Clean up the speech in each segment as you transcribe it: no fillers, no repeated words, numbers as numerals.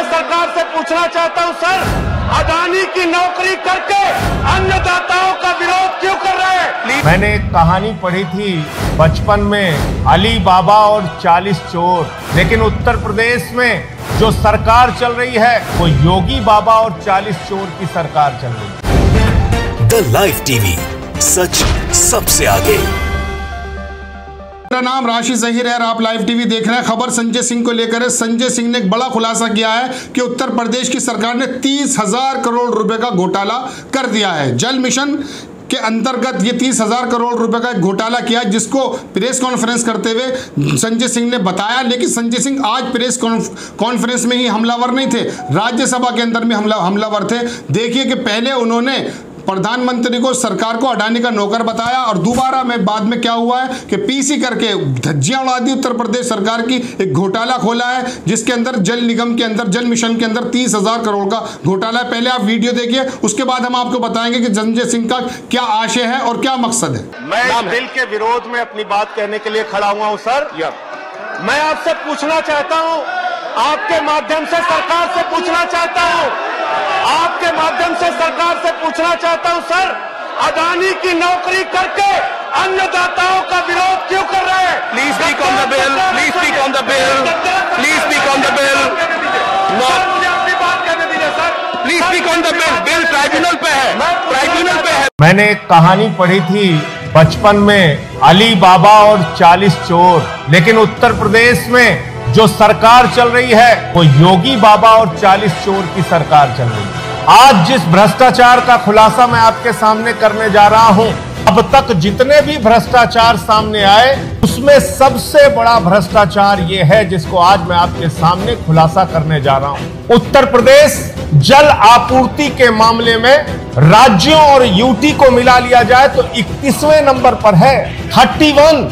से सरकार से पूछना चाहता हूं, सर अदानी की नौकरी करके अन्नदाताओं का विरोध क्यों कर रहे हैं? मैंने एक कहानी पढ़ी थी बचपन में, अली बाबा और 40 चोर। लेकिन उत्तर प्रदेश में जो सरकार चल रही है वो योगी बाबा और 40 चोर की सरकार चल रही है। द लाइव टीवी, सच सबसे आगे। मेरा नाम राशि जहीर है और आप लाइव टीवी देख रहे हैं। खबर संजय सिंह को लेकर है। संजय सिंह ने एक बड़ा खुलासा किया है कि उत्तर प्रदेश की सरकार ने 30,000 करोड़ रुपए का घोटाला कर दिया है। जल मिशन के अंतर्गत ये 30,000 करोड़ रुपए का एक घोटाला किया, जिसको प्रेस कॉन्फ्रेंस करते हुए संजय सिंह ने बताया। लेकिन संजय सिंह आज प्रेस कॉन्फ्रेंस में ही हमलावर नहीं थे, राज्यसभा के अंदर में हमलावर थे। देखिए कि पहले उन्होंने प्रधानमंत्री को, सरकार को अडानी का नौकर बताया और दोबारा में बाद में क्या हुआ है कि पीसी करके धज्जियां उड़ा दी उत्तर प्रदेश सरकार की। एक घोटाला खोला है जिसके अंदर जल निगम के अंदर, जल मिशन के अंदर 30,000 करोड़ का घोटाला है। पहले आप वीडियो देखिए, उसके बाद हम आपको बताएंगे कि संजय सिंह का क्या आशय है और क्या मकसद है। मैं बिल के विरोध में अपनी बात कहने के लिए खड़ा हुआ हूं। सर मैं आपसे पूछना चाहता हूं, आपके माध्यम से सरकार से पूछना चाहता हूं, आपके माध्यम से सरकार से पूछना चाहता हूं, सर अदानी की नौकरी करके अन्नदाताओं का विरोध क्यों कर रहे हैं? Please speak on the bill, please speak on the bill, please speak on the bill. मुझे अपनी बात करने दीजिए sir. Please speak on the bill. Bill tribunal पे है, ट्राइब्यूनल पे है। मैंने एक कहानी पढ़ी थी बचपन में, अली बाबा और 40 चोर। लेकिन उत्तर प्रदेश में जो सरकार चल रही है वो योगी बाबा और 40 चोर की सरकार चल रही है। आज जिस भ्रष्टाचार का खुलासा मैं आपके सामने करने जा रहा हूं, अब तक जितने भी भ्रष्टाचार सामने आए उसमें सबसे बड़ा भ्रष्टाचार ये है जिसको आज मैं आपके सामने खुलासा करने जा रहा हूं। उत्तर प्रदेश जल आपूर्ति के मामले में राज्यों और यूटी को मिला लिया जाए तो 31वें नंबर पर है। 31,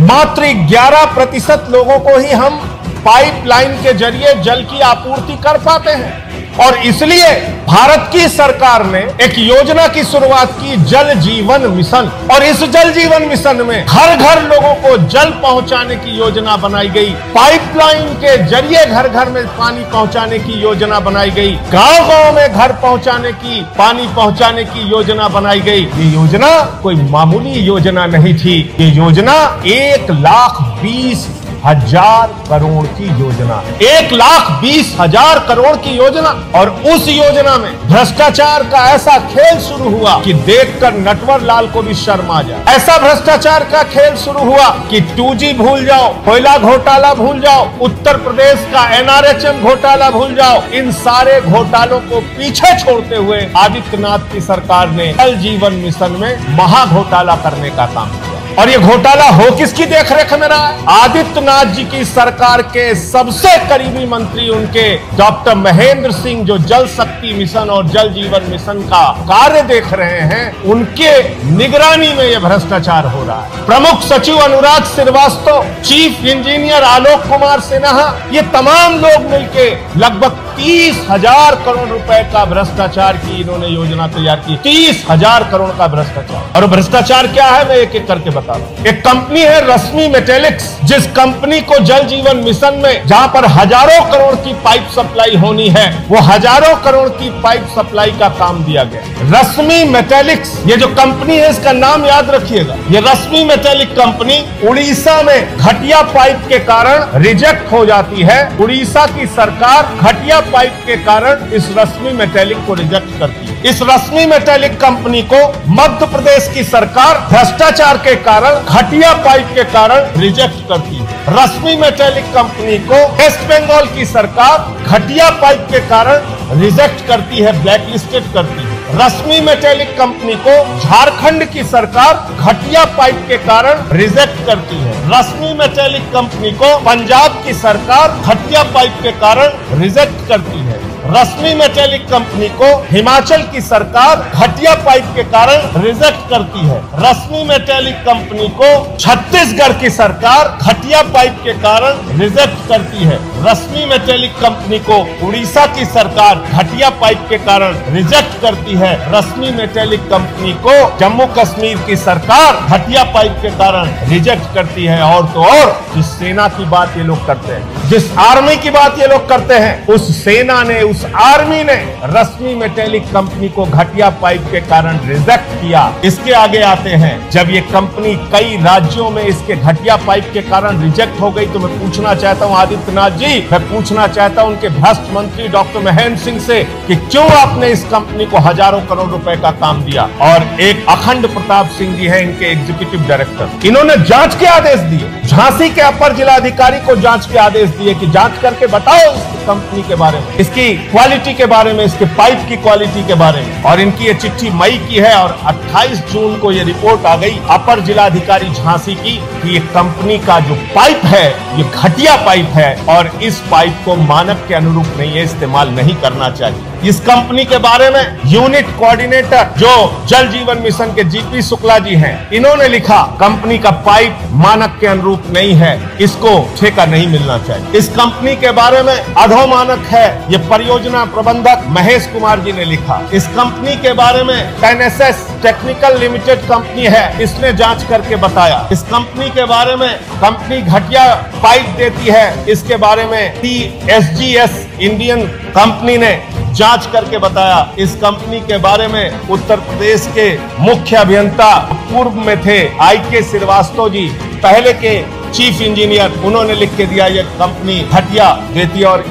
मात्र 11% लोगों को ही हम पाइपलाइन के जरिए जल की आपूर्ति कर पाते हैं। और इसलिए भारत की सरकार ने एक योजना की शुरुआत की, जल जीवन मिशन। और इस जल जीवन मिशन में घर घर लोगों को जल पहुंचाने की योजना बनाई गई। पाइपलाइन के जरिए घर घर में पानी पहुंचाने की योजना बनाई गई। गांव गांव में घर पहुंचाने की, पानी पहुंचाने की योजना बनाई गई। ये योजना कोई मामूली योजना नहीं थी। ये योजना 1,20,000 करोड़ की योजना, 1,20,000 करोड़ की योजना। और उस योजना में भ्रष्टाचार का ऐसा खेल शुरू हुआ कि देखकर नटवर लाल को भी शर्म आ जाए। ऐसा भ्रष्टाचार का खेल शुरू हुआ कि 2G भूल जाओ, कोयला घोटाला भूल जाओ, उत्तर प्रदेश का NRHM घोटाला भूल जाओ। इन सारे घोटालों को पीछे छोड़ते हुए आदित्यनाथ की सरकार ने जल जीवन मिशन में महा घोटाला करने का काम किया। और ये घोटाला हो किसकी देखरेख में रहा है? आदित्यनाथ जी की सरकार के सबसे करीबी मंत्री उनके डॉक्टर महेंद्र सिंह, जो जल शक्ति मिशन और जल जीवन मिशन का कार्य देख रहे हैं, उनके निगरानी में यह भ्रष्टाचार हो रहा है। प्रमुख सचिव अनुराग श्रीवास्तव, चीफ इंजीनियर आलोक कुमार सिन्हा, ये तमाम लोग मिलके लगभग 30,000 करोड़ रुपए का भ्रष्टाचार की इन्होंने योजना तैयार की। 30,000 करोड़ का भ्रष्टाचार। और भ्रष्टाचार क्या है मैं एक एक करके बता रहा हूं। एक कंपनी है रश्मि मेटेलिक्स, जिस कंपनी को जल जीवन मिशन में जहां पर हजारों करोड़ की पाइप सप्लाई होनी है, वो हजारों करोड़ की पाइप सप्लाई का काम दिया गया। रश्मि मेटेलिक्स, ये जो कंपनी है इसका नाम याद रखिएगा। ये रश्मि मेटेलिक कंपनी उड़ीसा में घटिया पाइप के कारण रिजेक्ट हो जाती है। उड़ीसा की सरकार घटिया पाइप के कारण इस रश्मि मेटेलिक को रिजेक्ट करती है। इस रश्मि मेटेलिक कंपनी को मध्य प्रदेश की सरकार भ्रष्टाचार के कारण, घटिया पाइप के कारण रिजेक्ट करती है। रश्मि मेटेलिक कंपनी को वेस्ट बंगाल की सरकार घटिया पाइप के कारण रिजेक्ट करती है, ब्लैकलिस्टेड करती है। रश्मि मेटेलिक कंपनी को झारखंड की सरकार घटिया पाइप के कारण रिजेक्ट करती है। रश्मि मेटेलिक कंपनी को पंजाब की सरकार घटिया पाइप के कारण रिजेक्ट करती है। रश्मि मेटेलिक कंपनी को हिमाचल की सरकार घटिया पाइप के कारण रिजेक्ट करती है। रश्मि मेटेलिक कंपनी को छत्तीसगढ़ की सरकार घटिया पाइप के कारण रिजेक्ट करती है। रश्मि मेटेलिक कंपनी को उड़ीसा की सरकार घटिया पाइप के कारण रिजेक्ट करती है। रश्मि मेटेलिक कंपनी को जम्मू कश्मीर की सरकार घटिया पाइप के कारण रिजेक्ट करती है। और तो और इस सेना की बात ये लोग करते हैं। जिस आर्मी की बात ये लोग करते हैं, उस सेना ने, उस आर्मी ने रश्मि मेटेलिक कंपनी को घटिया पाइप के कारण रिजेक्ट किया। इसके आगे आते हैं, जब ये कंपनी कई राज्यों में इसके घटिया पाइप के कारण रिजेक्ट हो गई, तो मैं पूछना चाहता हूं आदित्यनाथ जी, मैं पूछना चाहता हूं उनके भ्रष्ट मंत्री डॉक्टर महेंद्र सिंह से कि क्यों आपने इस कंपनी को हजारों करोड़ रुपए का काम दिया। और एक अखंड प्रताप सिंह जी हैं इनके एग्जीक्यूटिव डायरेक्टर, इन्होंने जांच के आदेश दिए, झांसी के अपर जिलाधिकारी को जांच के आदेश दिए कि जांच करके बताओ इस कंपनी के बारे में, इसकी क्वालिटी के बारे में, इसके पाइप की क्वालिटी के बारे में। और इनकी ये चिट्ठी मई की है और 28 जून को ये रिपोर्ट आ गई अपर जिलाधिकारी झांसी की कि ये कंपनी का जो पाइप है ये घटिया पाइप है और इस पाइप को मानक के अनुरूप नहीं है, इस्तेमाल नहीं करना चाहिए। इस कंपनी के बारे में यूनिट कोऑर्डिनेटर जो जल जीवन मिशन के जीपी शुक्ला जी हैं, इन्होंने लिखा कंपनी का पाइप मानक के अनुरूप नहीं है, इसको ठेका नहीं मिलना चाहिए। इस कंपनी के बारे में अधोमानक है, ये परियोजना प्रबंधक महेश कुमार जी ने लिखा। इस कंपनी के बारे में एनएसएस टेक्निकल लिमिटेड कंपनी है, इसने जांच करके बताया। इस कंपनी के बारे में कंपनी घटिया पाइप देती है, इसके बारे में TSGS इंडियन कंपनी ने जांच करके बताया। इस कंपनी के बारे में उत्तर प्रदेश के मुख्य अभियंता पूर्व में थे IK श्रीवास्तव जी, पहले के चीफ इंजीनियर, उन्होंने लिख के दिया ये कंपनी घटिया देती है। और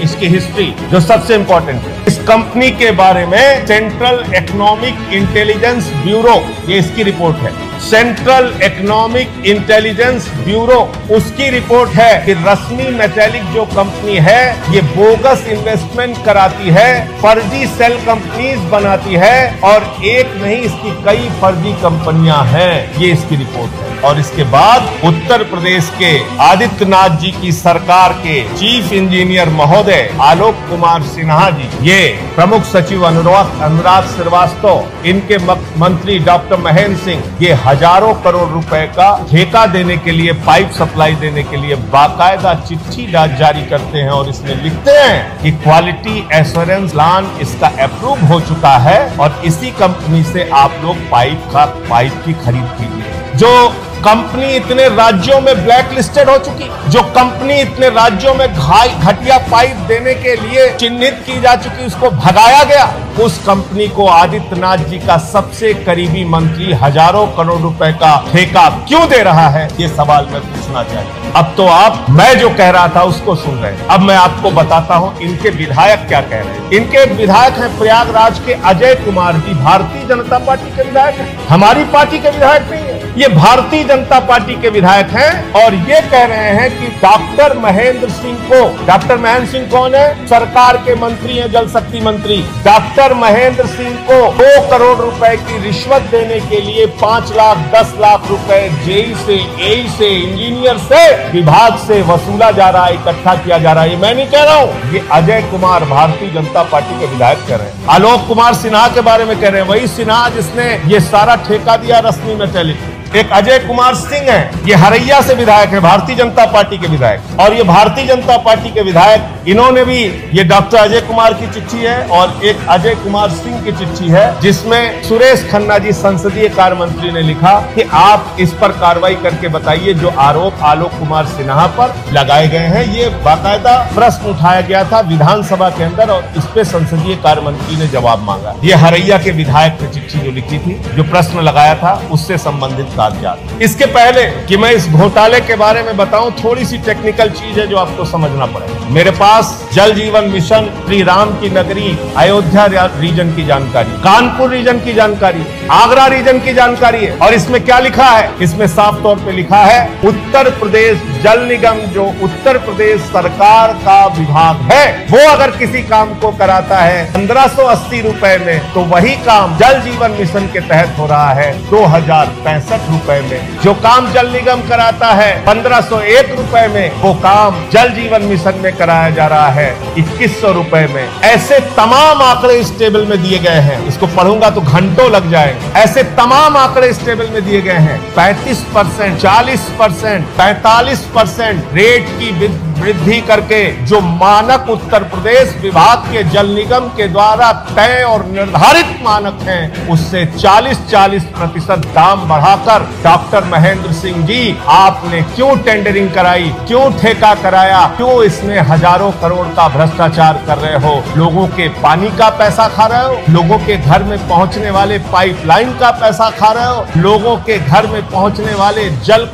इसकी हिस्ट्री जो सबसे इंपॉर्टेंट है, इस कंपनी के बारे में सेंट्रल इकोनॉमिक इंटेलिजेंस ब्यूरो, ये इसकी रिपोर्ट है, सेंट्रल इकोनॉमिक इंटेलिजेंस ब्यूरो, उसकी रिपोर्ट है कि रश्मि मेटेलिक जो कंपनी है ये बोगस इन्वेस्टमेंट कराती है, फर्जी सेल कंपनीज बनाती है और एक नहीं इसकी कई फर्जी कंपनियां हैं, ये इसकी रिपोर्ट है। और इसके बाद उत्तर प्रदेश के आदित्यनाथ जी की सरकार के चीफ इंजीनियर महोदय आलोक कुमार सिन्हा जी, ये प्रमुख सचिव अनुराग श्रीवास्तव, इनके मंत्री डॉक्टर महेंद्र सिंह, ये हजारों करोड़ रुपए का ठेका देने के लिए, पाइप सप्लाई देने के लिए बाकायदा चिट्ठी जारी करते हैं और इसमें लिखते हैं कि क्वालिटी एश्योरेंस प्लान इसका अप्रूव हो चुका है और इसी कंपनी से आप लोग पाइप की खरीद कीजिए। जो कंपनी इतने राज्यों में ब्लैक लिस्टेड हो चुकी, जो कंपनी इतने राज्यों में घटिया पाइप देने के लिए चिन्हित की जा चुकी, उसको भगाया गया, उस कंपनी को आदित्यनाथ जी का सबसे करीबी मंत्री हजारों करोड़ रुपए का ठेका क्यों दे रहा है, ये सवाल मैं पूछना चाहिए। अब तो आप मैं जो कह रहा था उसको सुन रहे हैं, अब मैं आपको बताता हूं इनके विधायक क्या कह रहे हैं। इनके विधायक हैं प्रयागराज के अजय कुमार जी, भारतीय जनता पार्टी के विधायक हैं, हमारी पार्टी के विधायक नहीं है, ये भारतीय जनता पार्टी के विधायक हैं और ये कह रहे हैं कि डॉक्टर महेंद्र सिंह को, डॉक्टर महेंद्र सिंह कौन है, सरकार के मंत्री हैं, जल शक्ति मंत्री, डॉक्टर महेंद्र सिंह को 2 करोड़ रुपए की रिश्वत देने के लिए 5 लाख 10 लाख रुपए जेई से, एई से, इंजीनियर से, विभाग से वसूला जा रहा है, इकट्ठा किया जा रहा है। ये मैं नहीं कह रहा हूं, ये अजय कुमार भारतीय जनता पार्टी के विधायक कह रहे हैं। आलोक कुमार सिन्हा के बारे में कह रहे हैं, वही सिन्हा जिसने ये सारा ठेका दिया रश्मि मेटेलिक। एक अजय कुमार सिंह है, ये हरैया से विधायक है, भारतीय जनता पार्टी के विधायक, और ये भारतीय जनता पार्टी के विधायक, इन्होंने भी, ये डॉक्टर अजय कुमार की चिट्ठी है और एक अजय कुमार सिंह की चिट्ठी है जिसमें सुरेश खन्ना जी संसदीय कार्य मंत्री ने लिखा कि आप इस पर कार्रवाई करके बताइए जो आरोप आलोक कुमार सिन्हा पर लगाए गए हैं। ये बाकायदा प्रश्न उठाया गया था विधानसभा के अंदर और इस पे संसदीय कार्य मंत्री ने जवाब मांगा। ये हरैया के विधायक ने चिट्ठी जो लिखी थी, जो प्रश्न लगाया था उससे संबंधित कागजात। इसके पहले कि मैं इस घोटाले के बारे में बताऊं, थोड़ी सी टेक्निकल चीज है जो आपको समझना पड़ेगा। मेरे पास जल जीवन मिशन, श्री राम की नगरी, अयोध्या रीजन की जानकारी, कानपुर रीजन की जानकारी, आगरा रीजन की जानकारी है। और इसमें क्या लिखा है, इसमें साफ तौर पे लिखा है उत्तर प्रदेश जल निगम, जो उत्तर प्रदेश सरकार का विभाग है, वो अगर किसी काम को कराता है 1580 रुपए में, तो वही काम जल जीवन मिशन के तहत हो रहा है 2065 रुपए में। जो काम जल निगम कराता है 1501 रुपए में, वो काम जल जीवन मिशन में कराया जा रहा है 2100 रुपए में। ऐसे तमाम आंकड़े इस टेबल में दिए गए हैं, इसको पढ़ूंगा तो घंटों लग जाएंगे। ऐसे तमाम आंकड़े इस टेबल में दिए गए हैं। 35%, 40%, 45% रेट की वृद्धि करके जो मानक उत्तर प्रदेश विभाग के जल निगम के द्वारा तय और निर्धारित मानक हैं, उससे 40% दाम बढ़ाकर डॉक्टर महेंद्र सिंह जी आपने क्यों टेंडरिंग कराई, क्यों ठेका कराया, क्यों इसमें हजारों करोड़ का भ्रष्टाचार कर रहे हो? लोगों के पानी का पैसा खा रहे हो, लोगों के घर में पहुंचने वाले पाइपलाइन का पैसा खा रहे हो, लोगों के घर में पहुंचने वाले जल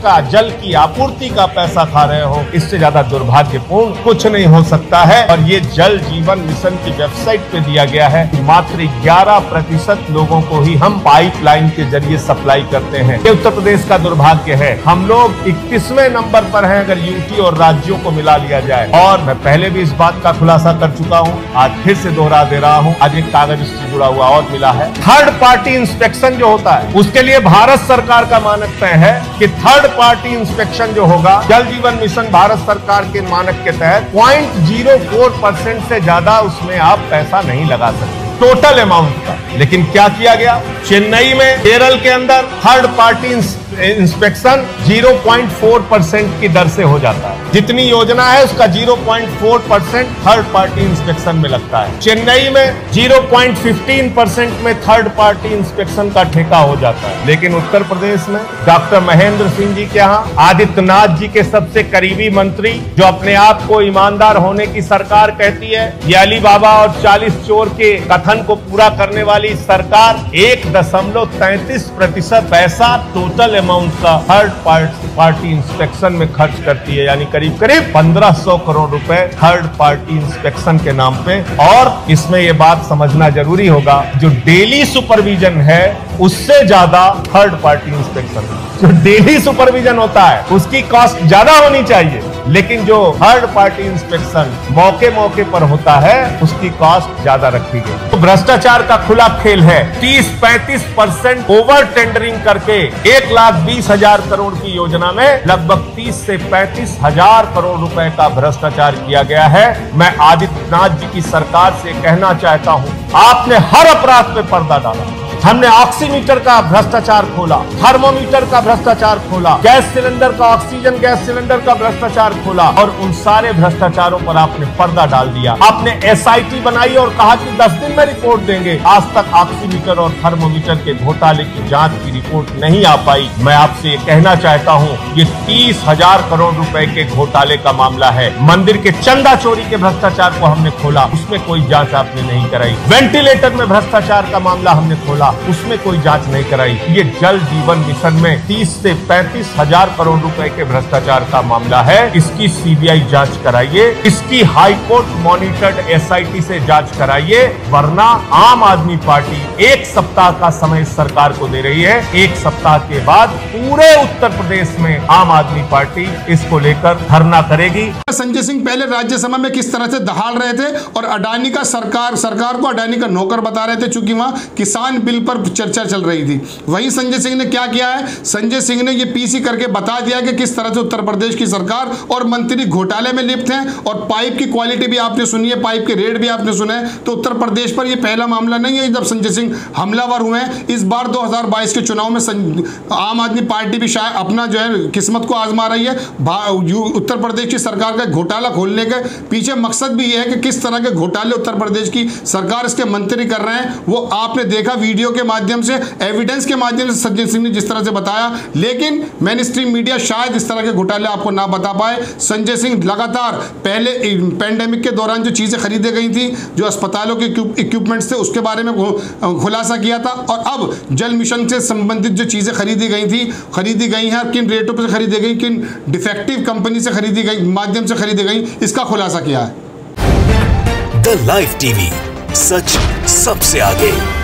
की आपूर्ति का पैसा खा रहे हो। इससे ज्यादा दुर्भाग्यपूर्ण कुछ नहीं हो सकता है। और ये जल जीवन मिशन की वेबसाइट पे दिया गया है कि मात्र 11% लोगों को ही हम पाइपलाइन के जरिए सप्लाई करते हैं। ये उत्तर प्रदेश का दुर्भाग्य है। हम लोग 21वें नंबर पर हैं अगर यूटी और राज्यों को मिला लिया जाए। और मैं पहले भी इस बात का खुलासा कर चुका हूं, आज फिर से दोहरा दे रहा हूं। आज एक कागज इससे जुड़ा हुआ और मिला है। थर्ड पार्टी इंस्पेक्शन जो होता है उसके लिए भारत सरकार का मानक तय है कि थर्ड पार्टी इंस्पेक्शन जो होगा जल जीवन मिशन भारत सरकार के मानक के तहत 0.04% से ज्यादा उसमें आप पैसा नहीं लगा सकते टोटल अमाउंट का। लेकिन क्या किया गया? चेन्नई में, केरल के अंदर थर्ड पार्टी इंस्पेक्शन 0.4% की दर से हो जाता है। जितनी योजना है उसका 0.4% थर्ड पार्टी इंस्पेक्शन में लगता है। चेन्नई में 0.15% में थर्ड पार्टी इंस्पेक्शन का ठेका हो जाता है। लेकिन उत्तर प्रदेश में डॉक्टर महेंद्र सिंह जी के यहाँ आदित्यनाथ जी के सबसे करीबी मंत्री, जो अपने आप को ईमानदार होने की सरकार कहती है, ये अली बाबा और 40 चोर के कथन को पूरा करने वाली सरकार 1.33% पैसा टोटल अमाउंट का थर्ड पार्टी इंस्पेक्शन में खर्च करती है, यानी करीब 1500 करोड़ रुपए थर्ड पार्टी इंस्पेक्शन के नाम पे। और इसमें यह बात समझना जरूरी होगा, जो डेली सुपरविजन है उससे ज्यादा थर्ड पार्टी इंस्पेक्शन, जो डेली सुपरविजन होता है उसकी कॉस्ट ज्यादा होनी चाहिए, लेकिन जो थर्ड पार्टी इंस्पेक्शन मौके मौके पर होता है उसकी कॉस्ट ज्यादा रखी गई। तो भ्रष्टाचार का खुला खेल है। 30-35% ओवर टेंडरिंग करके 1,20,000 करोड़ की योजना में लगभग 30 से 35 हजार करोड़ रुपए का भ्रष्टाचार किया गया है। मैं आदित्यनाथ जी की सरकार से कहना चाहता हूं, आपने हर अपराध पे पर्दा डाला। हमने ऑक्सीमीटर का भ्रष्टाचार खोला, थर्मोमीटर का भ्रष्टाचार खोला, गैस सिलेंडर का, ऑक्सीजन गैस सिलेंडर का भ्रष्टाचार खोला, और उन सारे भ्रष्टाचारों पर आपने पर्दा डाल दिया। आपने एसआईटी बनाई और कहा कि 10 दिन में रिपोर्ट देंगे। आज तक ऑक्सीमीटर और थर्मोमीटर के घोटाले की जांच की रिपोर्ट नहीं आ पाई। मैं आपसे ये कहना चाहता हूँ, ये 30,000 करोड़ रुपए के घोटाले का मामला है। मंदिर के चंदा चोरी के भ्रष्टाचार को हमने खोला, उसमें कोई जांच आपने नहीं कराई। वेंटिलेटर में भ्रष्टाचार का मामला हमने खोला, उसमें कोई जांच नहीं कराई। ये जल जीवन मिशन में 30 से 35 हजार करोड़ रुपए के भ्रष्टाचार का मामला है। इसकी सीबीआई जांच कराइए, इसकी हाईकोर्ट मॉनिटर्ड एसआईटी से जांच कराइए, वरना आम आदमी पार्टी 1 सप्ताह का समय सरकार को दे रही है। 1 सप्ताह के बाद पूरे उत्तर प्रदेश में आम आदमी पार्टी इसको लेकर धरना करेगी। संजय सिंह पहले राज्यसभा में किस तरह से दहाड़ रहे थे और अडानी का सरकार को अडानी का नौकर बता रहे थे, चूंकि वहां किसान बिल पर चर्चा चल रही थी। वहीं संजय सिंह ने क्या किया है? संजय सिंह ने यह पीसी करके बता दिया कि किस तरह से उत्तर प्रदेश की सरकार और मंत्री घोटाले में लिप्त हैं। और पाइप की क्वालिटी भी आपने सुनी है, पाइप के रेट भी आपने सुने हैं। तो उत्तर प्रदेश पर यह पहला मामला नहीं है जब संजय सिंह हमलावर हुए हैं। इस बार 2022 के चुनाव में आम आदमी पार्टी भी शायद अपना जो है किस्मत को आजमा रही है। उत्तर प्रदेश की सरकार का घोटाला खोलने के पीछे मकसद भी यह है कि किस तरह के घोटाले उत्तर प्रदेश की सरकार, इसके मंत्री कर रहे हैं। वो आपने देखा वीडियो के माध्यम से, एविडेंस के माध्यम से संजय सिंह ने जिस तरह से बताया। लेकिन मेन स्ट्रीम मीडिया शायद इस तरह के घोटाले आपको ना बता पाए। संजय सिंह लगातार पहले पैंडेमिक के दौरान जो चीजें खरीदी गई थी, जो अस्पतालों के इक्विपमेंट्स थे, उसके बारे में खुलासा किया था। और अब जल मिशन से संबंधित जो चीजें खरीदी गई हैं, किन रेटों पर खरीदी गई, किन डिफेक्टिव कंपनी से खरीदी गई, माध्यम से खरीदी गई, इसका खुलासा किया है। द लाइव टीवी, सच सबसे आगे।